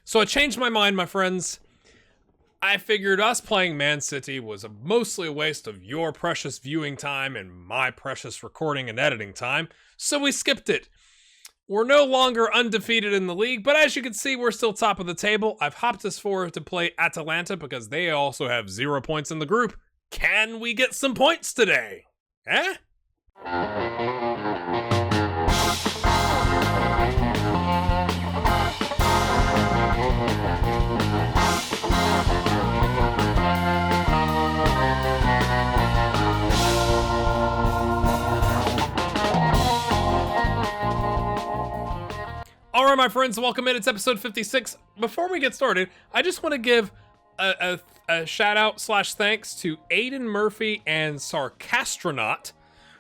So I changed my mind, my friends. I figured us playing Man City was mostly a waste of your precious viewing time and my precious recording and editing time, so we skipped it. We're no longer undefeated in the league, but as you can see, we're still top of the table. I've hopped us forward to play Atalanta because they also have 0 points in the group. Can we get some points today? Eh? All right, my friends, welcome in. It's episode 56. Before we get started, I just want to give a shout out / thanks to Aiden Murphy and Sarcastronaut,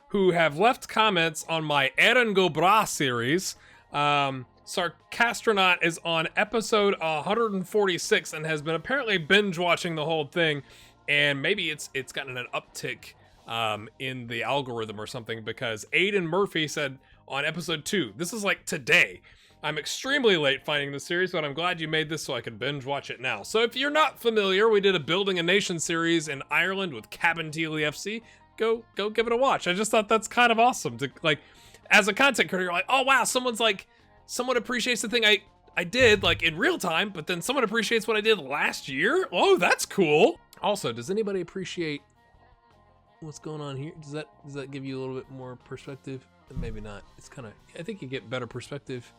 who have left comments on my Eren Go Bra series. Sarcastronaut is on episode 146 and has been apparently binge watching the whole thing, and maybe it's gotten an uptick in the algorithm or something, because Aiden Murphy said on episode 2, this is like today, I'm extremely late finding the series, but I'm glad you made this so I could binge watch it now. So if you're not familiar, we did a Building a Nation series in Ireland with Cabin Teely FC. Go give it a watch. I just thought that's kind of awesome to, like, as a content creator, you're like, oh wow, someone appreciates the thing I did like in real time, but then someone appreciates what I did last year. Oh, that's cool. Also, does anybody appreciate what's going on here? Does that give you a little bit more perspective? Maybe not. It's kind of, I think you get better perspective.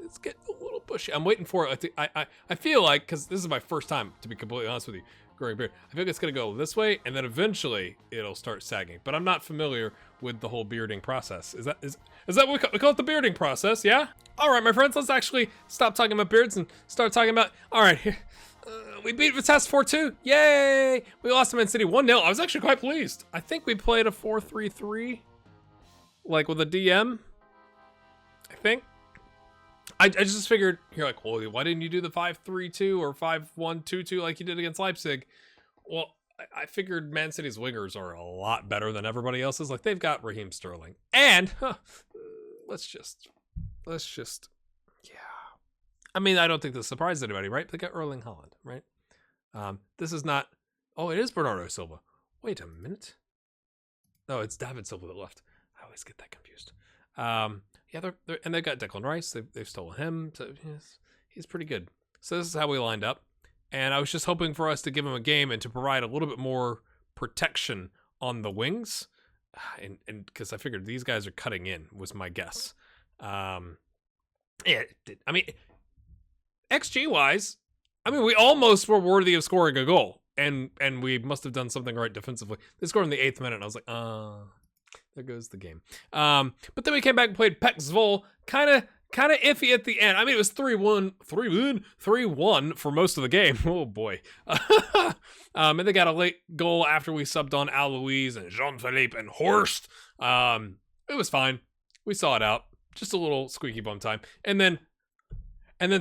It's getting a little bushy. I'm waiting for it. I feel like, because this is my first time, to be completely honest with you, growing a beard, I feel like it's going to go this way, and then eventually it'll start sagging. But I'm not familiar with the whole bearding process. Is that what we call it, the bearding process, yeah? All right, my friends, let's actually stop talking about beards and start talking about, all right, here. We beat Vitesse 4-2. Yay! We lost to Man City 1-0. I was actually quite pleased. I think we played a 4-3-3, like with a DM, I think. I just figured, you're like, well, why didn't you do the 5-3-2 or 5-1-2-2 like you did against Leipzig? Well, I figured Man City's wingers are a lot better than everybody else's. Like, they've got Raheem Sterling. And, let's just, yeah. I mean, I don't think this surprised anybody, right? They got Erling Haaland, right? This is not, oh, it is Bernardo Silva. Wait a minute. No, it's David Silva that left. I always get that confused. Yeah, and they've got Declan Rice. They've stolen him. So he's pretty good. So this is how we lined up. And I was just hoping for us to give him a game and to provide a little bit more protection on the wings. And because I figured these guys are cutting in, was my guess. Yeah, it did. I mean, XG-wise, I mean, we almost were worthy of scoring a goal. And we must have done something right defensively. They scored in the 8th minute, and I was like, there goes the game. But then we came back and played Pek Zwolle. Kind of iffy at the end. I mean, it was 3-1 for most of the game. Oh, boy. And they got a late goal after we subbed on Alois and Jean-Philippe and Horst. It was fine. We saw it out. Just a little squeaky bum time. And then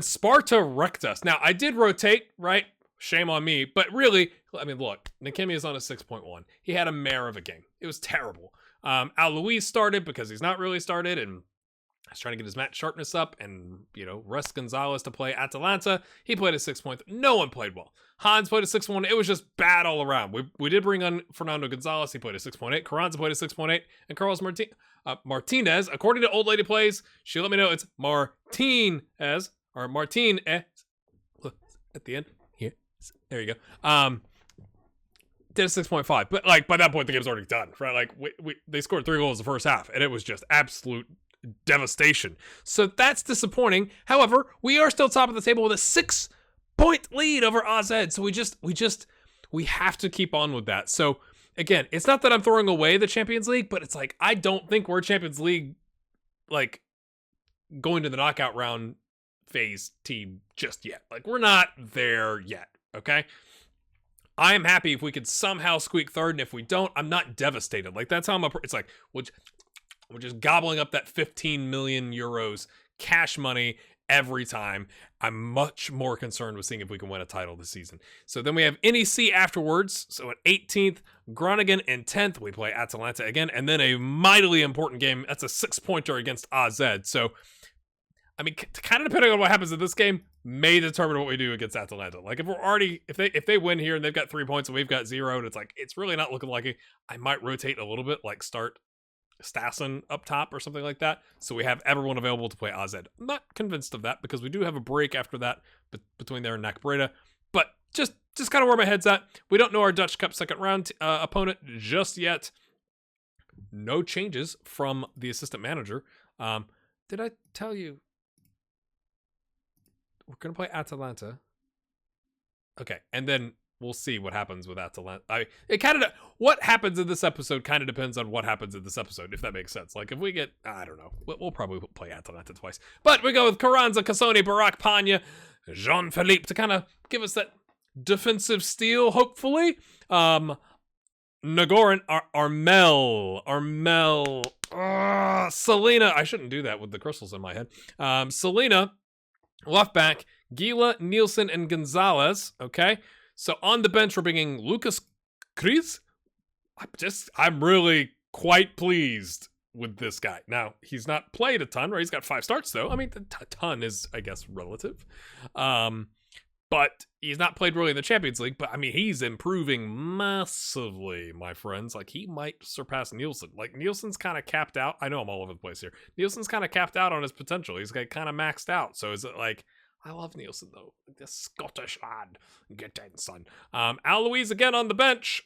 Sparta wrecked us. Now, I did rotate, right? Shame on me. But really, I mean, look, Nakemi is on a 6.1. He had a mare of a game. It was terrible. Alois started because he's not really started, and I was trying to get his match sharpness up, and, Russ Gonzalez to play Atalanta. He played a 6.3. No one played well. Hans played a 6.1. It was just bad all around. We did bring on Fernando Gonzalez. He played a 6.8. Carranza played a 6.8. And Carlos Martinez, according to Old Lady Plays, she let me know it's Martinez, or Martinez. Look, at the end. Here. There you go. Did a 6.5, but like by that point the game's already done, right? Like they scored 3 goals the first half, and it was just absolute devastation. So that's disappointing. However, we are still top of the table with a 6-point lead over AZ. So we have to keep on with that. So again, it's not that I'm throwing away the Champions League, but it's like I don't think we're Champions League, like, going to the knockout round phase team just yet. Like, we're not there yet. Okay. I am happy if we could somehow squeak third, and if we don't, I'm not devastated. Like, that's how it's like, we're just gobbling up that 15 million euros cash money every time. I'm much more concerned with seeing if we can win a title this season. So then we have NEC afterwards. So at 18th, Groningen in 10th, we play Atalanta again, and then a mightily important game. That's a 6-pointer against AZ. So I mean, kind of depending on what happens in this game, may determine what we do against Atalanta. Like, if we're already, if they win here and they've got 3 points and we've got 0, and it's like, it's really not looking like it, I might rotate a little bit, like start Stassen up top or something like that, so we have everyone available to play AZ. I'm not convinced of that because we do have a break after that between there and NAC Breda, but just kind of where my head's at. We don't know our Dutch Cup second round opponent just yet. No changes from the assistant manager. Did I tell you? We're going to play Atalanta. Okay, and then we'll see what happens with Atalanta. What happens in this episode kind of depends on what happens in this episode, if that makes sense. Like, if we get, I don't know, we'll probably play Atalanta twice. But we go with Carranza, Cassoni, Barak, Panya, Jean-Philippe to kind of give us that defensive steal, hopefully. Nagoran, Armel, Selena. I shouldn't do that with the crystals in my head. Selena, left back, Gila, Nielsen, and Gonzalez. Okay, so on the bench we're bringing Lucas Kriz. I'm really quite pleased with this guy. Now, he's not played a ton, right? He's got 5 starts though. I mean, a ton is, I guess, relative. But he's not played really in the Champions League. But I mean, he's improving massively, my friends. Like, he might surpass Nielsen. Like, Nielsen's kind of capped out. I know I'm all over the place here. Nielsen's kind of capped out on his potential. He's kind of maxed out. So is it like, I love Nielsen though, like the Scottish lad. Get in, son. Alois again on the bench.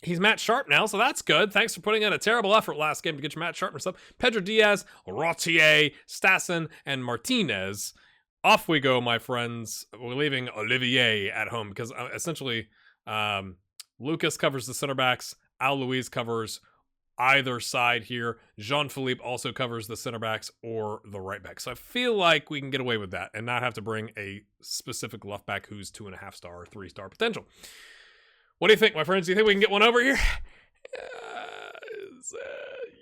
He's Matt Sharp now, so that's good. Thanks for putting in a terrible effort last game to get your Matt Sharpness up. Pedro Diaz, Rotier, Stassen, and Martinez. Off we go, my friends. We're leaving Olivier at home because essentially Lucas covers the center backs. Alois covers either side here. Jean-Philippe also covers the center backs or the right back. So I feel like we can get away with that and not have to bring a specific left back who's 2.5 star or 3 star potential. What do you think, my friends? Do you think we can get one over here?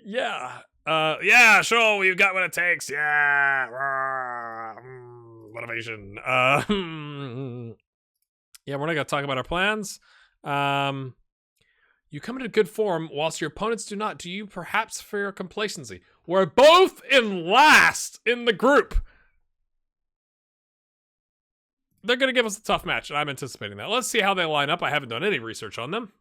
Yeah. Yeah, sure. We've got what it takes. Yeah. Motivation. Yeah, we're not going to talk about our plans. You come into good form whilst your opponents do not. Do you perhaps fear complacency? We're both in last in the group. They're going to give us a tough match, and I'm anticipating that. Let's see how they line up. I haven't done any research on them.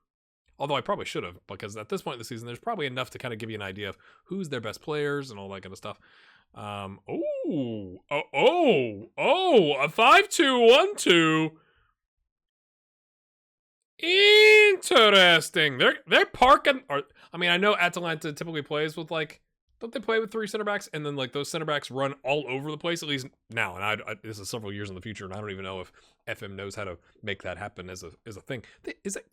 Although I probably should have, because at this point in the season, there's probably enough to kind of give you an idea of who's their best players and all that kind of stuff. A 5-2-1-2. Interesting. They're parking. I mean, I know Atalanta typically plays with like, don't they play with 3 center backs and then like those center backs run all over the place, at least now? And this is several years in the future, and I don't even know if FM knows how to make that happen as a thing. Is it?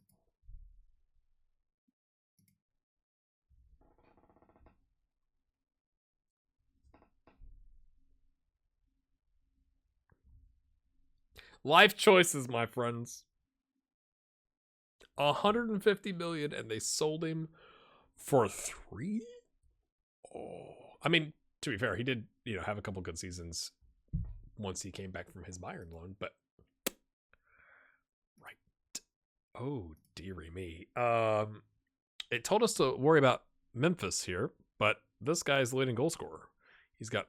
Life choices, my friends. 150 million, and they sold him for 3. Oh, I mean, to be fair, he did, have a couple good seasons once he came back from his Bayern loan, but right. Oh, dearie me. It told us to worry about Memphis here, but this guy's the leading goal scorer. He's got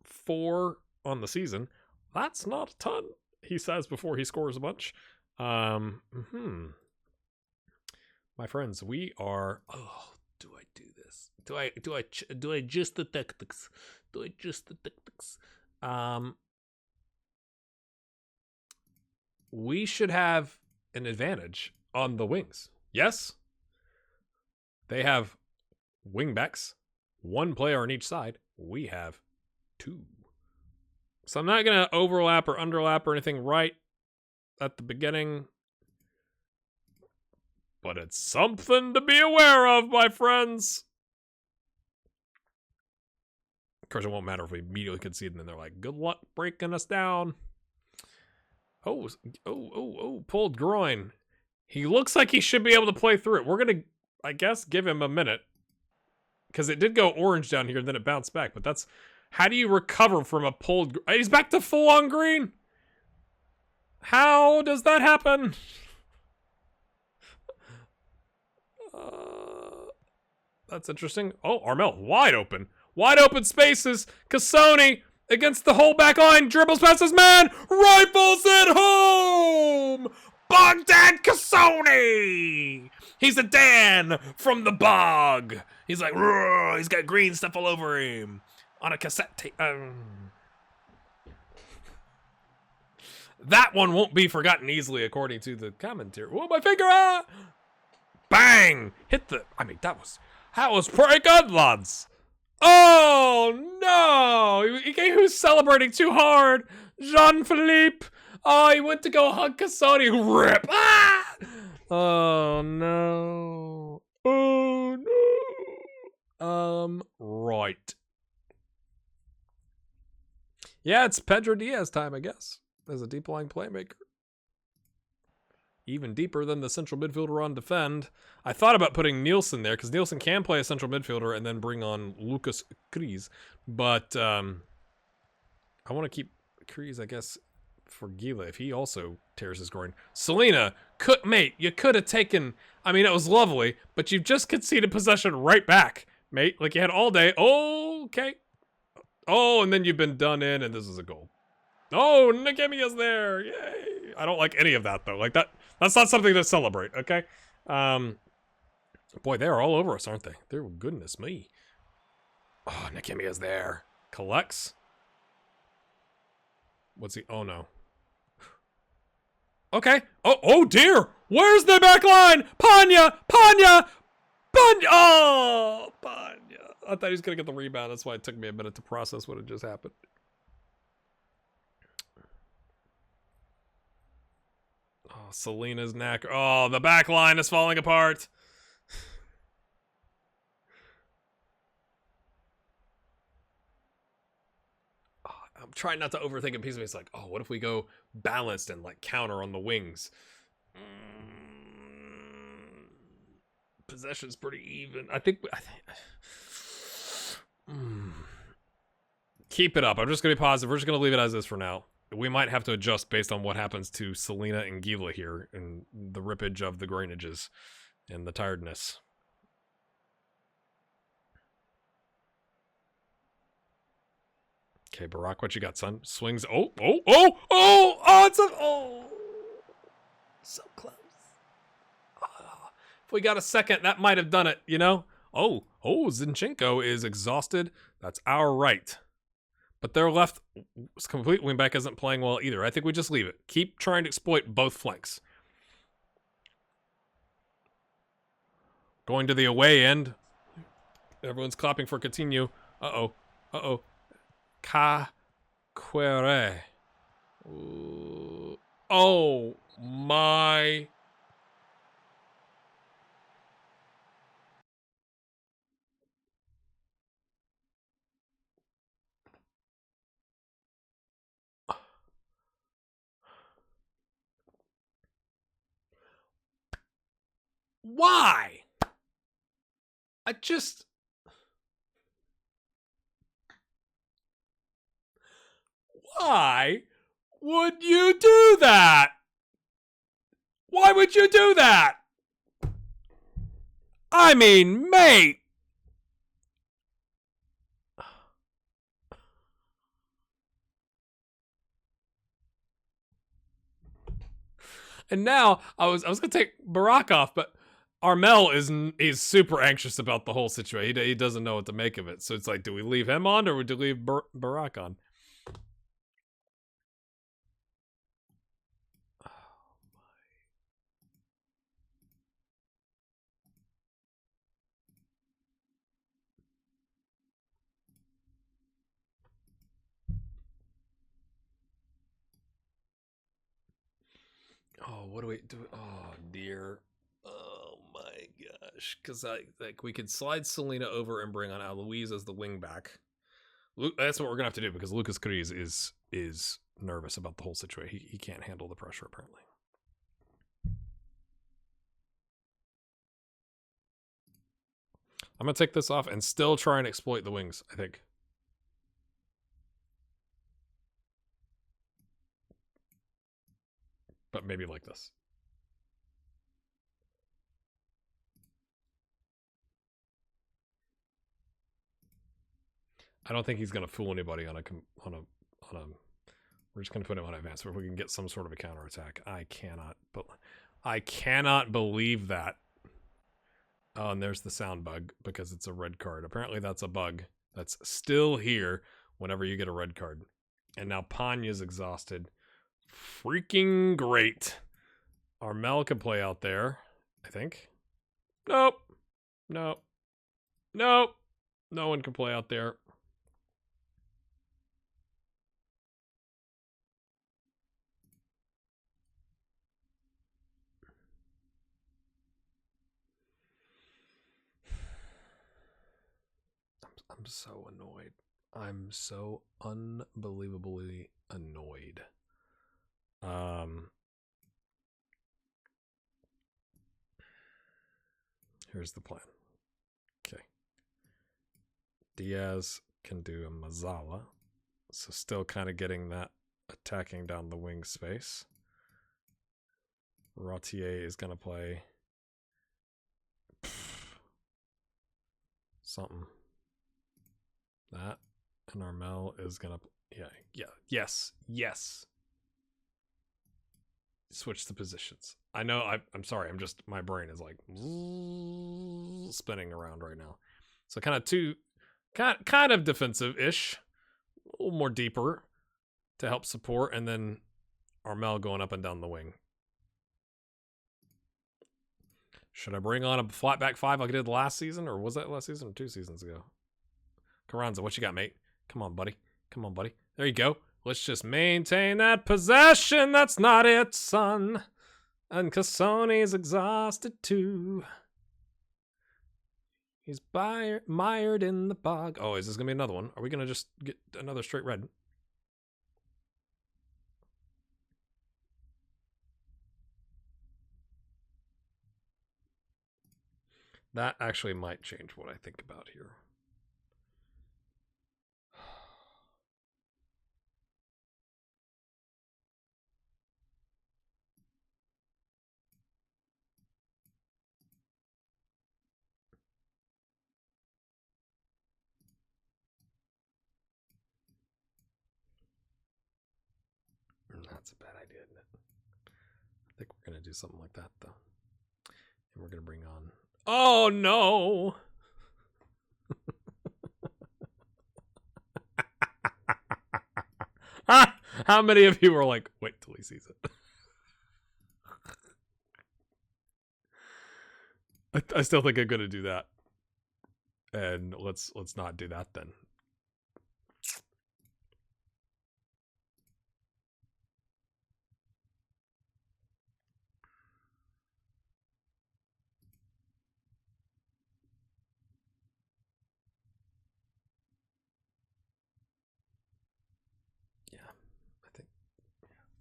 4 on the season. That's not a ton, he says before he scores a bunch. My friends, we are. Oh, do I do this? Do I just the tactics? We should have an advantage on the wings. Yes? They have wing backs, 1 player on each side. We have 2. So I'm not going to overlap or underlap or anything right at the beginning. But it's something to be aware of, my friends. Of course, it won't matter if we immediately concede and then they're like, good luck breaking us down. Oh, pulled groin. He looks like he should be able to play through it. We're going to, I guess, give him a minute. Because it did go orange down here and then it bounced back. But that's, how do you recover from a pulled, he's back to full on green. How does that happen? That's interesting. Oh, Armel, wide open. Wide open spaces. Cassoni against the whole back line. Dribbles past his man. Rifles it home. Bogdan Cassoni. He's a Dan from the bog. He's like, he's got green stuff all over him. On a cassette tape. That one won't be forgotten easily, according to the commentary. Oh, my finger! Ah! Bang! Hit the... I mean, that was pretty good, lads. Oh, no! He was celebrating too hard. Jean-Philippe. Oh, he went to go hug Cassoni. Rip! Ah! Oh, no. Oh, no. Right. Yeah, it's Pedro Diaz time, I guess. As a deep-lying playmaker. Even deeper than the central midfielder on defend. I thought about putting Nielsen there, because Nielsen can play a central midfielder and then bring on Lucas Kriis. But I want to keep Kriis, I guess, for Gila, if he also tears his groin. Selena, mate, you could have taken... I mean, it was lovely, but you've just conceded possession right back, mate. Like, you had all day. Oh, okay. Oh, and then you've been done in, and this is a goal. Oh, Nikemia's there. Yay. I don't like any of that, though. Like, that's not something to celebrate, okay? Boy, they're all over us, aren't they? They're, goodness me. Oh, Nikemia's there. Collects. What's he? Oh, no. Okay. Oh, dear. Where's the back line? Panya! Oh, Panya. I thought he was going to get the rebound. That's why it took me a minute to process what had just happened. Oh, Selena's neck. Oh, the back line is falling apart. Oh, I'm trying not to overthink a piece of me. It's like, oh, what if we go balanced and like counter on the wings? Possession's pretty even. I think keep it up. I'm just going to be positive. We're just going to leave it as is for now. We might have to adjust based on what happens to Selena and Gila here and the rippage of the grainages and the tiredness. Okay, Barack, what you got, son? Swings. Oh, it's a... Oh, so close. Oh, if we got a second, that might have done it, you know? Oh, Zinchenko is exhausted. That's our right. But their left complete wingback isn't playing well either. I think we just leave it. Keep trying to exploit both flanks. Going to the away end. Everyone's clapping for Coutinho. Uh-oh. Caquere. Oh, my... Why? Why would you do that? Why would you do that? I mean, mate. And now I was gonna take Barack off, but Armel is super anxious about the whole situation. He doesn't know what to make of it. So it's like, do we leave him on or do we leave Barack on? Oh, what do we do? Oh, dear. Oh, my gosh. Because we could slide Selena over and bring on Aloise as the wing back. That's what we're going to have to do because Lucas Kriis is nervous about the whole situation. He can't handle the pressure, apparently. I'm going to take this off and still try and exploit the wings, I think. But maybe like this. I don't think he's gonna fool anybody on a. We're just gonna put him on advance, but if we can get some sort of a counterattack. I cannot believe that. Oh, and there's the sound bug because it's a red card. Apparently, that's a bug that's still here whenever you get a red card. And now Panya's exhausted. Freaking great. Armel can play out there, I think. Nope. Nope. Nope. No one can play out there. I'm so annoyed. I'm so unbelievably annoyed. Here's the plan. Okay. Diaz can do a Mazzala. So still kind of getting that attacking down the wing space. Rautier is going to play something. That. And Armel is going to... Yes. Switch the positions. I know, I'm sorry, my brain is like spinning around right now. So kind of defensive-ish. A little more deeper to help support, and then Armel going up and down the wing. Should I bring on a flat back five like I did last season, or was that last season or 2 seasons ago? Carranza, what you got, mate? Come on, buddy. There you go. Let's just maintain that possession. That's not it, son. And Cassone's exhausted too. He's mired in the bog. Oh, is this going to be another one? Are we going to just get another straight red? That actually might change what I think about here. That's a bad idea, isn't it? I think we're going to do something like that, though. And we're going to bring on... Oh, no! How many of you were like, wait till he sees it? I still think I'm going to do that. And let's not do that then.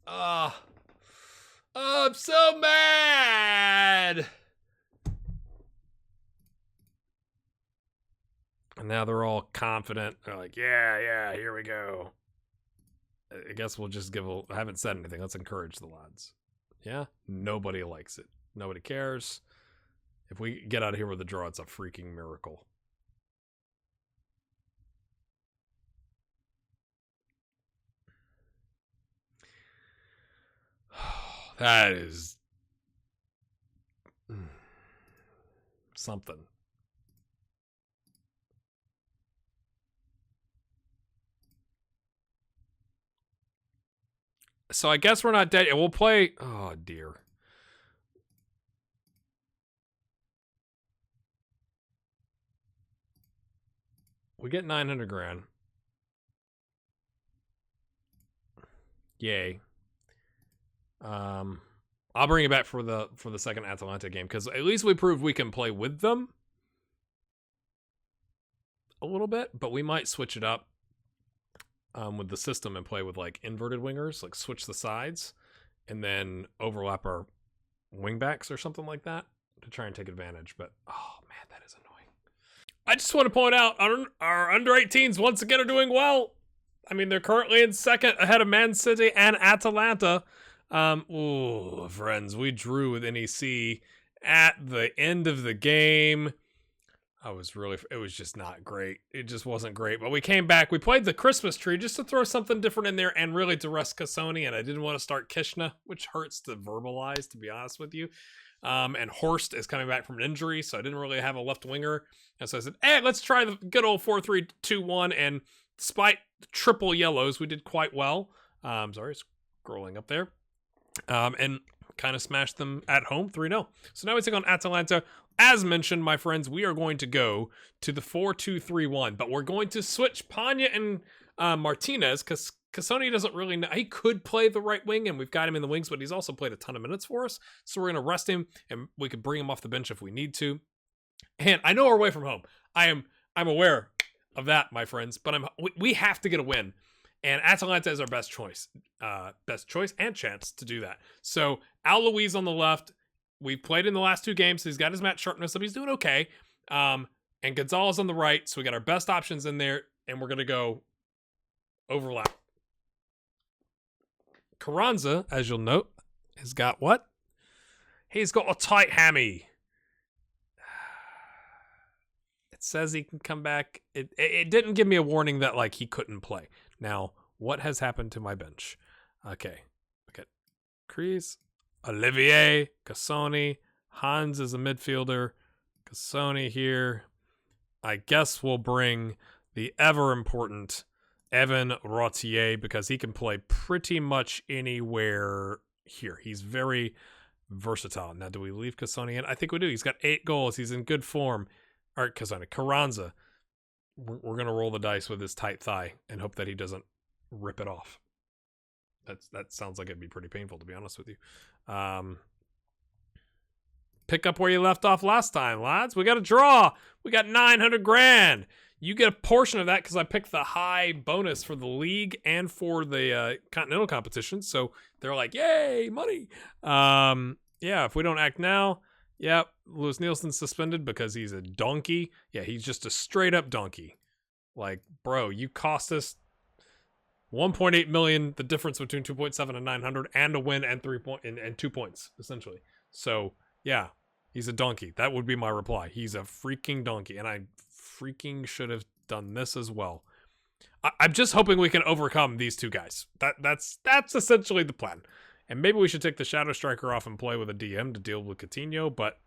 Oh, I'm so mad. And now they're all confident. They're like, yeah, here we go. I guess we'll just I haven't said anything. Let's encourage the lads. Yeah? Nobody likes it. Nobody cares. If we get out of here with a draw, it's a freaking miracle. That is something. So I guess we're not dead. We'll play... Oh, dear. We get 900 grand. Yay. I'll bring it back for the second Atalanta game, because at least we proved we can play with them a little bit, but we might switch it up with the system and play with like inverted wingers, like switch the sides and then overlap our wingbacks or something like that to try and take advantage. But oh man, that is annoying. I just want to point out our under 18s once again are doing well. I mean, they're currently in second ahead of Man City and Atalanta. Friends, we drew with NEC at the end of the game. it was just not great. It just wasn't great. But we came back. We played the Christmas tree just to throw something different in there and really to rest Cassoni. And I didn't want to start Kishna, which hurts to verbalize, to be honest with you. And Horst is coming back from an injury, so I didn't really have a left winger. And so I said, hey, let's try the good old 4-3-2-1. And despite triple yellows, we did quite well. Sorry, scrolling up there. And kind of smashed them at home 3-0. So now we take on Atalanta. As mentioned, my friends, we are going to go to the 4-2-3-1, but we're going to switch Panya and Martinez because Cassoni doesn't really know. He could play the right wing, and we've got him in the wings, but he's also played a ton of minutes for us. So we're going to rest him, and we could bring him off the bench if we need to. And I know we're away from home. I'm aware of that, my friends, but we have to get a win. And Atalanta is our best choice and chance to do that. So Al Luiz on the left. We've played in the last 2 games. So he's got his match sharpness, so he's doing okay. And Gonzalez on the right. So we got our best options in there, and we're going to go overlap. Carranza, as you'll note, has got what? He's got a tight hammy. It says he can come back. It didn't give me a warning that like he couldn't play. Now, what has happened to my bench? Okay. Look at Kreese, Olivier, Cassoni, Hans is a midfielder, Cassoni here. I guess we'll bring the ever important Evan Rotier because he can play pretty much anywhere here. He's very versatile. Now, do we leave Cassoni in? I think we do. He's got 8 goals. He's in good form. All right, Cassoni. Carranza. We're going to roll the dice with his tight thigh and hope that he doesn't rip it off. That sounds like it'd be pretty painful, to be honest with you. Pick up where you left off last time, lads. We got a draw. We got 900 grand. You get a portion of that because I picked the high bonus for the league and for the continental competition. So they're like, yay, money. Yeah, if we don't act now, yeah, Lewis Nielsen's suspended because he's a donkey. Yeah, he's just a straight up donkey. Like, bro, you cost us 1.8 million, the difference between 2.7 and 900, and a win and 2 points, essentially. So, yeah, he's a donkey. That would be my reply. He's a freaking donkey, and I freaking should have done this as well. I'm just hoping we can overcome these 2 guys. That's essentially the plan. And maybe we should take the Shadow Striker off and play with a DM to deal with Coutinho, but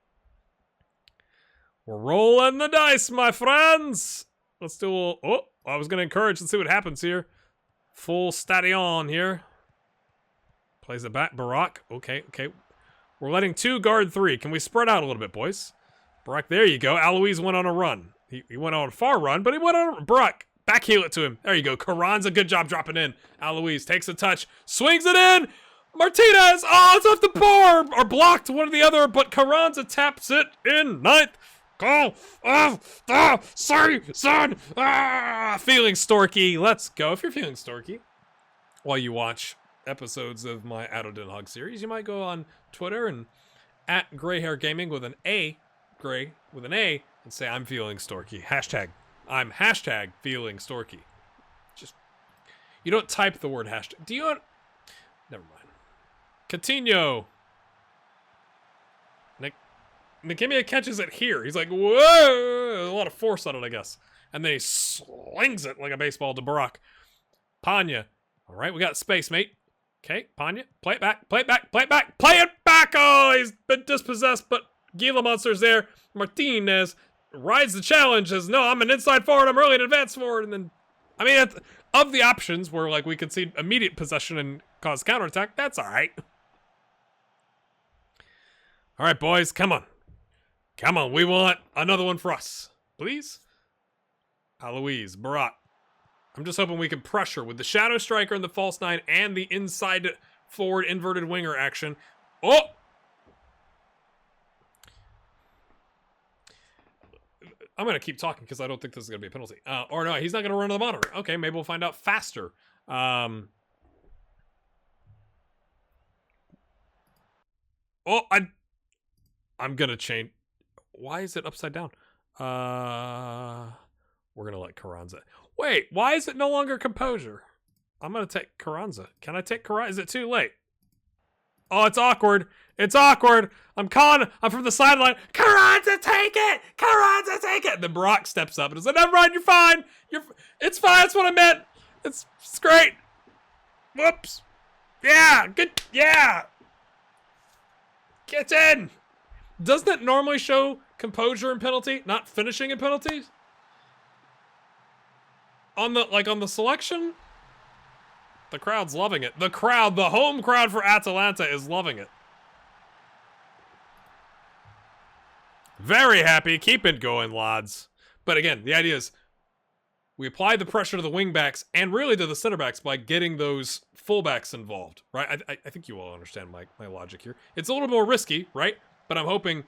we're rolling the dice, my friends. Let's do a... Oh, I was going to encourage. Let's see what happens here. Full stadion here. Plays it back. Barak. Okay. We're letting 2 guard 3. Can we spread out a little bit, boys? Barak, there you go. Alois went on a run. He went on a far run, but he went on a... Barak, back heel it to him. There you go. Carranza, good job dropping in. Alois takes a touch. Swings it in. Martinez! Oh, it's off the bar! Or blocked, one or the other, but Carranza taps it in 9th. Goal of the season! Feeling storky. Let's go. If you're feeling storky while you watch episodes of my Adult Den Haag series, you might go on Twitter and at Greyhair Gaming with an A, Gray with an A, and say, I'm feeling storky. I'm hashtag feeling storky. Just, you don't type the word hashtag. Do you want... Never mind. Coutinho. Nikimia catches it here. He's like, whoa! A lot of force on it, I guess. And then he slings it like a baseball to Barak. Panya. All right, we got space, mate. Okay, Panya. Play it back. Play it back. Play it back. Play it back! Oh, he's been dispossessed, but Gila Monster's there. Martinez rides the challenge. Says, no, I'm an inside forward. I'm really an advanced forward. And then, I mean, of the options where, like, we could see immediate possession and cause counterattack, that's all right. All right, boys, come on. Come on, we want another one for us. Please? Alois, Barat. I'm just hoping we can pressure with the Shadow Striker and the False 9 and the inside forward inverted winger action. Oh! I'm going to keep talking because I don't think this is going to be a penalty. Or no, he's not going to run to the monitor. Okay, maybe we'll find out faster. Oh, I'm going to change. Why is it upside down? We're going to let Carranza. Wait, why is it no longer Composure? I'm going to take Carranza. Can I take Carranza? Is it too late? Oh, it's awkward. It's awkward. I'm from the sideline. Carranza, take it! Carranza, take it! And then Brock steps up and is like, never mind, you're fine. It's fine, that's what I meant. It's great. Whoops. Yeah, good. Yeah. Get in. Doesn't it normally show composure in penalty, not finishing in penalties? On the selection? The crowd's loving it. The home crowd for Atalanta is loving it. Very happy. Keep it going, lads. But again, the idea is we apply the pressure to the wingbacks and really to the center backs by getting those fullbacks involved, right? I think you all understand my logic here. It's a little more risky, right? But I'm hoping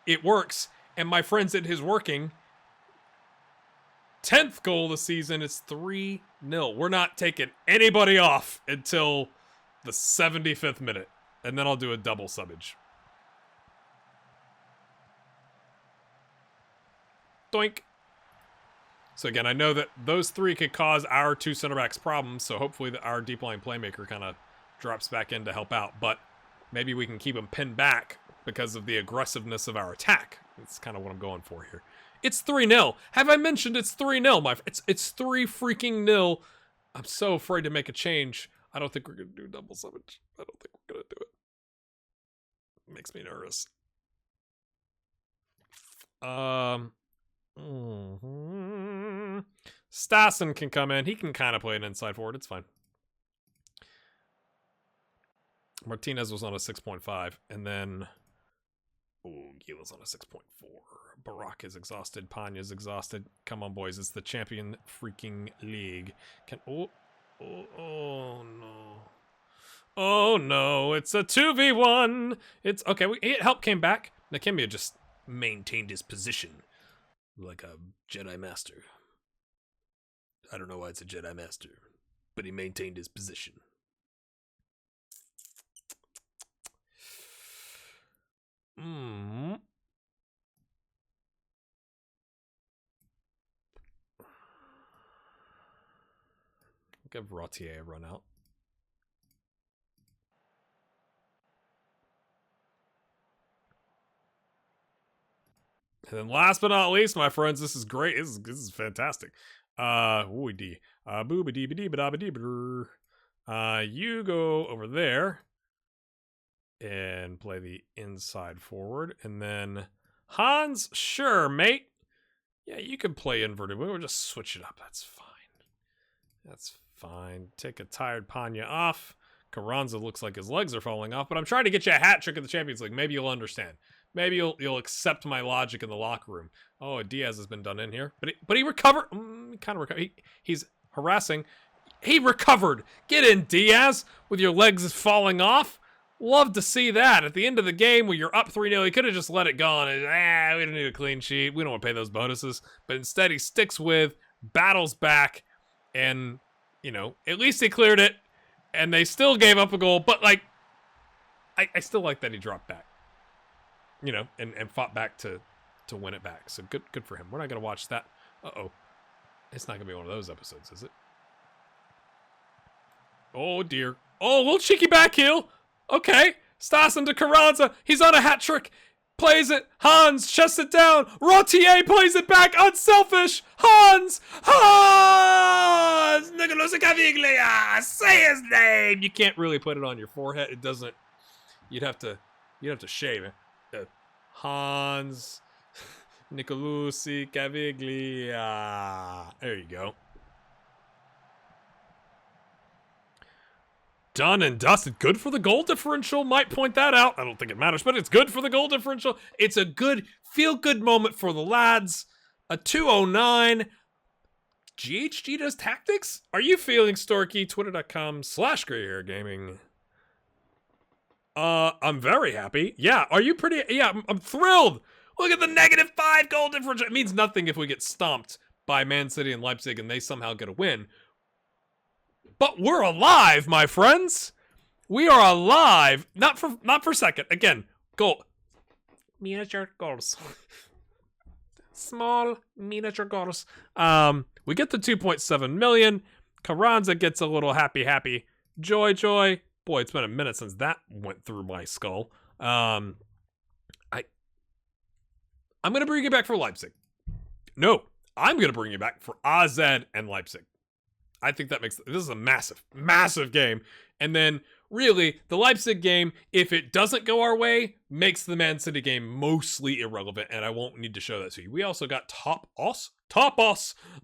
it works. And my friends, it is working. 10th goal of the season. It's 3-0. We're not taking anybody off until the 75th minute. And then I'll do a double subbage. Doink. So again, I know that those three could cause our two center backs problems, so hopefully our deep line playmaker kind of drops back in to help out. But maybe we can keep him pinned back because of the aggressiveness of our attack. That's kind of what I'm going for here. It's 3-0. Have I mentioned it's 3-0? It's 3 freaking 0. I'm so afraid to make a change. I don't think we're gonna do double summage. I don't think we're gonna do it. It makes me nervous. Stassen can come in. He can kind of play an inside forward. It's fine. Martinez was on a 6.5, and then Gila's on a 6.4. Barak is exhausted. Panya's exhausted. Come on, boys. It's the champion freaking league. Oh no. Oh no. It's a 2v1. It's okay. Help came back. Nakembia just maintained his position like a Jedi Master. I don't know why it's a Jedi Master, but he maintained his position. Give Rottier a run out. And then last but not least, my friends, this is great. This is fantastic. You go over there and play the inside forward. And then Hans, sure, mate. Yeah, you can play inverted. We'll just switch it up. That's fine. That's fine. Take a tired Panya off. Carranza looks like his legs are falling off, but I'm trying to get you a hat trick of the Champions League. Maybe you'll understand. Maybe you'll accept my logic in the locker room. Oh, Diaz has been done in here, but he recovered. Kind of recovered. He's harassing. He recovered. Get in, Diaz, with your legs falling off. Love to see that. At the end of the game, when you're up 3-0, he could have just let it go and we don't need a clean sheet. We don't want to pay those bonuses. But instead, he sticks with, battles back, and at least he cleared it. And they still gave up a goal, but I still like that he dropped back. And fought back to win it back. So good for him. We're not going to watch that. Uh-oh. It's not going to be one of those episodes, is it? Oh, dear. Oh, a little cheeky back heel. Okay. Stassen to Carranza. He's on a hat trick. Plays it. Hans shuts it down. Rottier plays it back. Unselfish. Hans. Nicolas Caviglia. Say his name. You can't really put it on your forehead. It doesn't. You'd have to shave it. Hans Nicolucci Caviglia. There you go. Done and dusted. Good for the goal differential. Might point that out. I don't think it matters, but it's good for the goal differential. It's a good, feel-good moment for the lads. A 209. GHG does tactics? Are you feeling Storky? Twitter.com/grayhairgaming. I'm very happy. Yeah, are you pretty? Yeah, I'm thrilled. Look at the -5 goal differential. It means nothing if we get stomped by Man City and Leipzig and they somehow get a win. But we're alive, my friends. We are alive. Not for second. Again, goal. Miniature goals. Small miniature goals. We get the 2.7 million. Carranza gets a little happy. Joy. Boy, it's been a minute since that went through my skull. I'm going to bring it back for Leipzig. No, I'm going to bring it back for AZ and Leipzig. I think that this is a massive, massive game. And then, really, the Leipzig game, if it doesn't go our way, makes the Man City game mostly irrelevant, and I won't need to show that to you. We also got Top Os,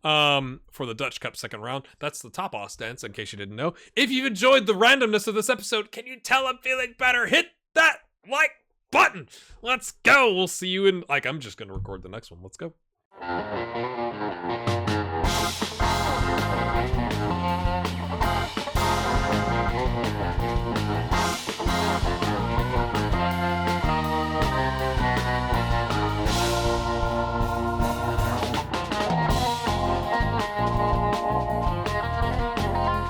for the Dutch Cup second round. That's the Top Os dance, in case you didn't know. If you've enjoyed the randomness of this episode, can you tell I'm feeling better? Hit that like button. Let's go. We'll see you in, I'm just going to record the next one. Let's go.